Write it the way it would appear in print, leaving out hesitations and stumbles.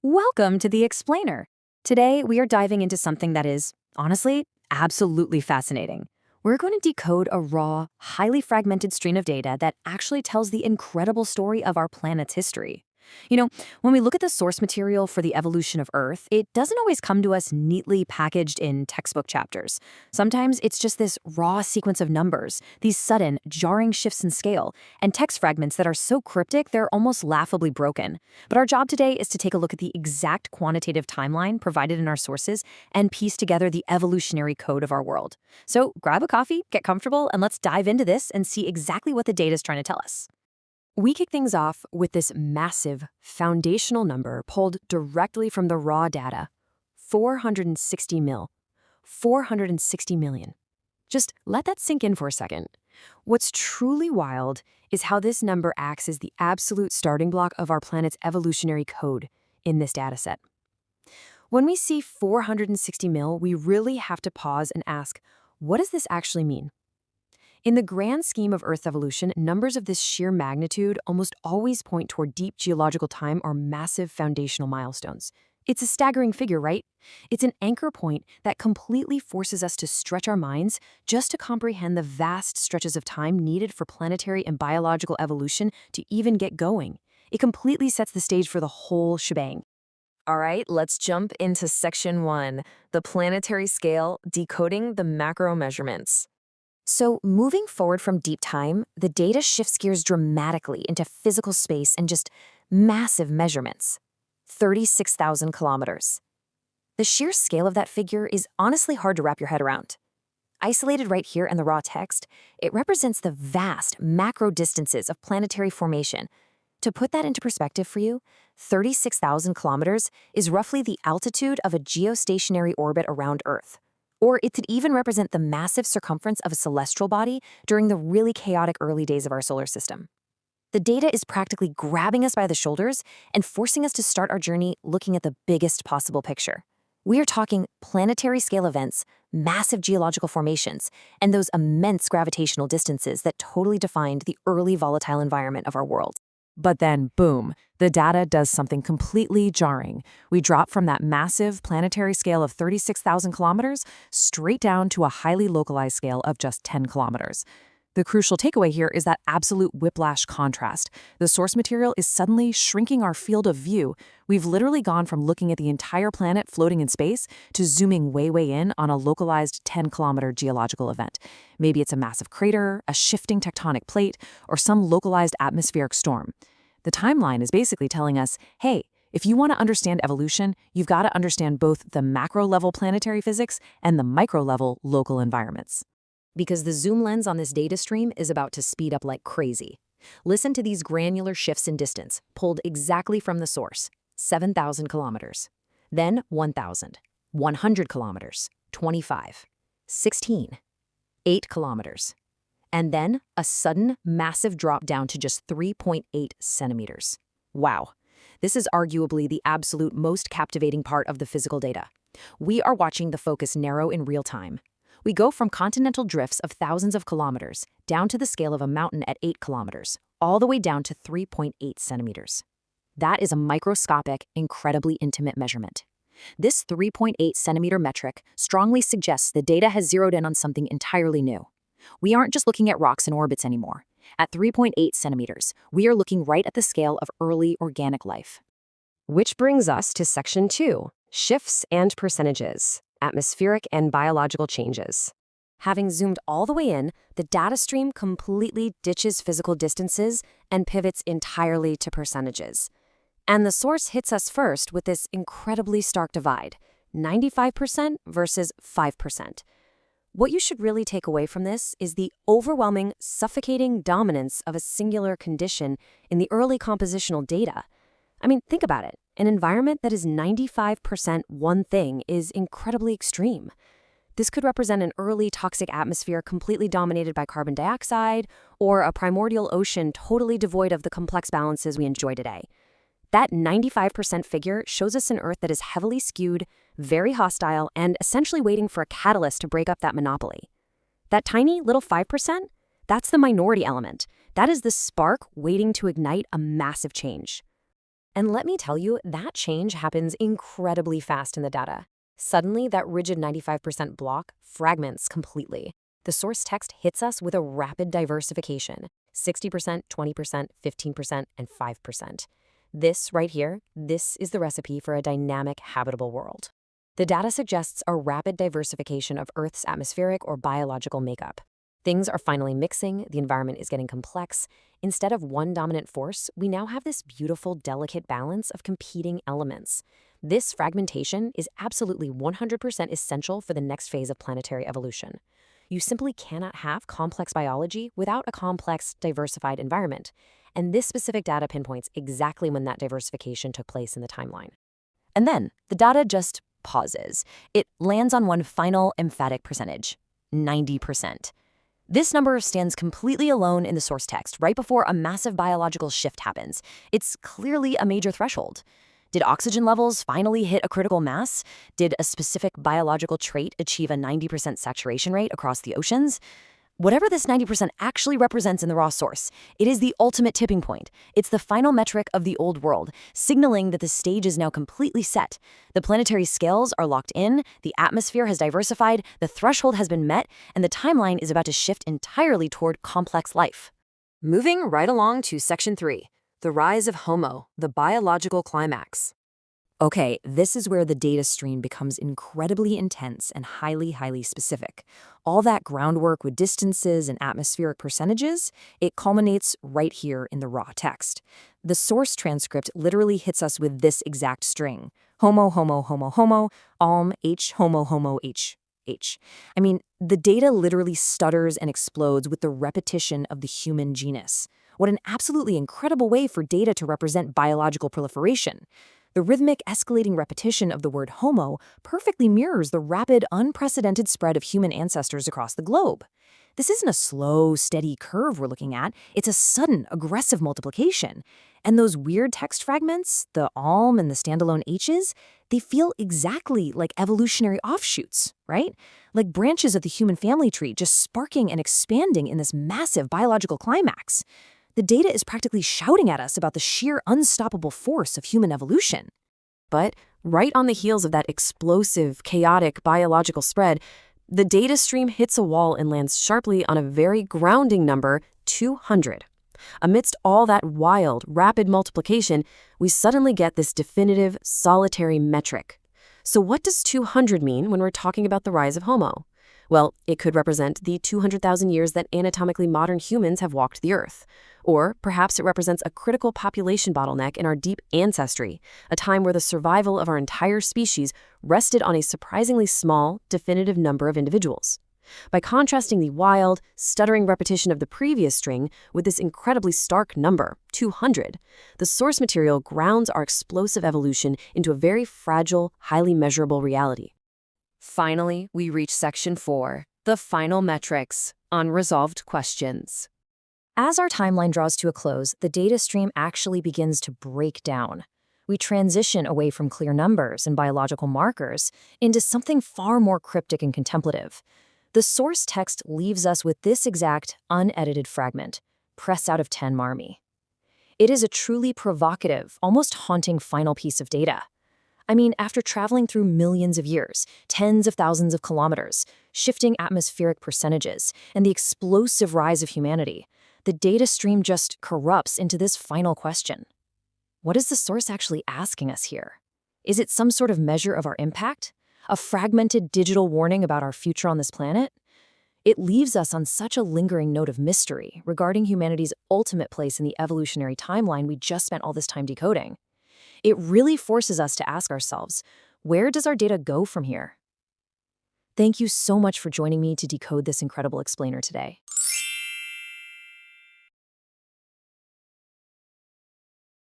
Welcome to The Explainer. Today, we are diving into something that is, honestly, absolutely fascinating. We're going to decode a raw, highly fragmented stream of data that actually tells the incredible story of our planet's history. You know, when we look at the source material for the evolution of Earth, it doesn't always come to us neatly packaged in textbook chapters. Sometimes it's just this raw sequence of numbers, these sudden, jarring shifts in scale, and text fragments that are so cryptic they're almost laughably broken. But our job today is to take a look at the exact quantitative timeline provided in our sources and piece together the evolutionary code of our world. So grab a coffee, get comfortable, and let's dive into this and see exactly what the data is trying to tell us. We kick things off with this massive, foundational number pulled directly from the raw data, 460 mil, 460 million. Just let that sink in for a second. What's truly wild is how this number acts as the absolute starting block of our planet's evolutionary code in this dataset. When we see 460 mil, we really have to pause and ask, what does this actually mean? In the grand scheme of Earth's evolution, numbers of this sheer magnitude almost always point toward deep geological time or massive foundational milestones. It's a staggering figure, right? It's an anchor point that completely forces us to stretch our minds just to comprehend the vast stretches of time needed for planetary and biological evolution to even get going. It completely sets the stage for the whole shebang. All right, let's jump into section 1, the planetary scale, decoding the macro measurements. So, moving forward from deep time, the data shifts gears dramatically into physical space and just massive measurements. 36,000 kilometers. The sheer scale of that figure is honestly hard to wrap your head around. Isolated right here in the raw text, it represents the vast macro distances of planetary formation. To put that into perspective for you, 36,000 kilometers is roughly the altitude of a geostationary orbit around Earth. Or it could even represent the massive circumference of a celestial body during the really chaotic early days of our solar system. The data is practically grabbing us by the shoulders and forcing us to start our journey looking at the biggest possible picture. We are talking planetary scale events, massive geological formations, and those immense gravitational distances that totally defined the early volatile environment of our world. But then, boom, the data does something completely jarring. We drop from that massive planetary scale of 36,000 kilometers straight down to a highly localized scale of just 10 kilometers. The crucial takeaway here is that absolute whiplash contrast. The source material is suddenly shrinking our field of view. We've literally gone from looking at the entire planet floating in space to zooming way in on a localized 10-kilometer geological event. Maybe it's a massive crater, a shifting tectonic plate, or some localized atmospheric storm. The timeline is basically telling us, hey, if you want to understand evolution, you've got to understand both the macro-level planetary physics and the micro-level local environments. Because the zoom lens on this data stream is about to speed up like crazy. Listen to these granular shifts in distance, pulled exactly from the source, 7,000 kilometers. Then 1,000, 100 kilometers, 25, 16, 8 kilometers. And then a sudden, massive drop down to just 3.8 centimeters. Wow. This is arguably the absolute most captivating part of the physical data. We are watching the focus narrow in real time. We go from continental drifts of thousands of kilometers down to the scale of a mountain at 8 kilometers, all the way down to 3.8 centimeters. That is a microscopic, incredibly intimate measurement. This 3.8 centimeter metric strongly suggests the data has zeroed in on something entirely new. We aren't just looking at rocks and orbits anymore. At 3.8 centimeters, we are looking right at the scale of early organic life. Which brings us to section 2, shifts and percentages, atmospheric and biological changes. Having zoomed all the way in, the data stream completely ditches physical distances and pivots entirely to percentages. And the source hits us first with this incredibly stark divide, 95% versus 5%. What you should really take away from this is the overwhelming, suffocating dominance of a singular condition in the early compositional data. I mean, think about it. An environment that is 95% one thing is incredibly extreme. This could represent an early toxic atmosphere completely dominated by carbon dioxide, or a primordial ocean totally devoid of the complex balances we enjoy today. That 95% figure shows us an Earth that is heavily skewed, very hostile, and essentially waiting for a catalyst to break up that monopoly. That tiny little 5%, that's the minority element. That is the spark waiting to ignite a massive change. And let me tell you, that change happens incredibly fast in the data. Suddenly, that rigid 95% block fragments completely. The source text hits us with a rapid diversification: 60%, 20%, 15%, and 5%. This right here, this is the recipe for a dynamic, habitable world. The data suggests a rapid diversification of Earth's atmospheric or biological makeup. Things are finally mixing, the environment is getting complex. Instead of one dominant force, we now have this beautiful, delicate balance of competing elements. This fragmentation is absolutely 100% essential for the next phase of planetary evolution. You simply cannot have complex biology without a complex, diversified environment. And this specific data pinpoints exactly when that diversification took place in the timeline. And then the data just pauses. It lands on one final emphatic percentage: 90%. This number stands completely alone in the source text right before a massive biological shift happens. It's clearly a major threshold. Did oxygen levels finally hit a critical mass? Did a specific biological trait achieve a 90% saturation rate across the oceans? Whatever this 90% actually represents in the raw source, it is the ultimate tipping point. It's the final metric of the old world, signaling that the stage is now completely set. The planetary scales are locked in, the atmosphere has diversified, the threshold has been met, and the timeline is about to shift entirely toward complex life. Moving right along to Section 3, the rise of Homo, the biological climax. Okay, this is where the data stream becomes incredibly intense and highly specific. All that groundwork with distances and atmospheric percentages, it culminates right here in the raw text. The source transcript literally hits us with this exact string: homo, homo, homo, homo, H, homo, homo, H. I mean, the data literally stutters and explodes with the repetition of the human genus. What an absolutely incredible way for data to represent biological proliferation. The rhythmic, escalating repetition of the word homo perfectly mirrors the rapid, unprecedented spread of human ancestors across the globe. This isn't a slow, steady curve we're looking at. It's a sudden, aggressive multiplication. And those weird text fragments, the and the standalone H's, they feel exactly like evolutionary offshoots, right? Like branches of the human family tree just sparking and expanding in this massive biological climax. The data is practically shouting at us about the sheer unstoppable force of human evolution. But right on the heels of that explosive, chaotic biological spread, the data stream hits a wall and lands sharply on a very grounding number: 200. Amidst all that wild, rapid multiplication, we suddenly get this definitive, solitary metric. So what does 200 mean when we're talking about the rise of Homo? Well, it could represent the 200,000 years that anatomically modern humans have walked the Earth. Or perhaps it represents a critical population bottleneck in our deep ancestry, a time where the survival of our entire species rested on a surprisingly small, definitive number of individuals. By contrasting the wild, stuttering repetition of the previous string with this incredibly stark number, 200, the source material grounds our explosive evolution into a very fragile, highly measurable reality. Finally, we reach Section 4, the final metrics, unresolved questions. As our timeline draws to a close, the data stream actually begins to break down. We transition away from clear numbers and biological markers into something far more cryptic and contemplative. The source text leaves us with this exact, unedited fragment: press out of 10 Marmi. It is a truly provocative, almost haunting final piece of data. I mean, after traveling through millions of years, tens of thousands of kilometers, shifting atmospheric percentages, and the explosive rise of humanity, the data stream just corrupts into this final question. What is the source actually asking us here? Is it some sort of measure of our impact? A fragmented digital warning about our future on this planet? It leaves us on such a lingering note of mystery regarding humanity's ultimate place in the evolutionary timeline we just spent all this time decoding. It really forces us to ask ourselves, where does our data go from here? Thank you so much for joining me to decode this incredible explainer today.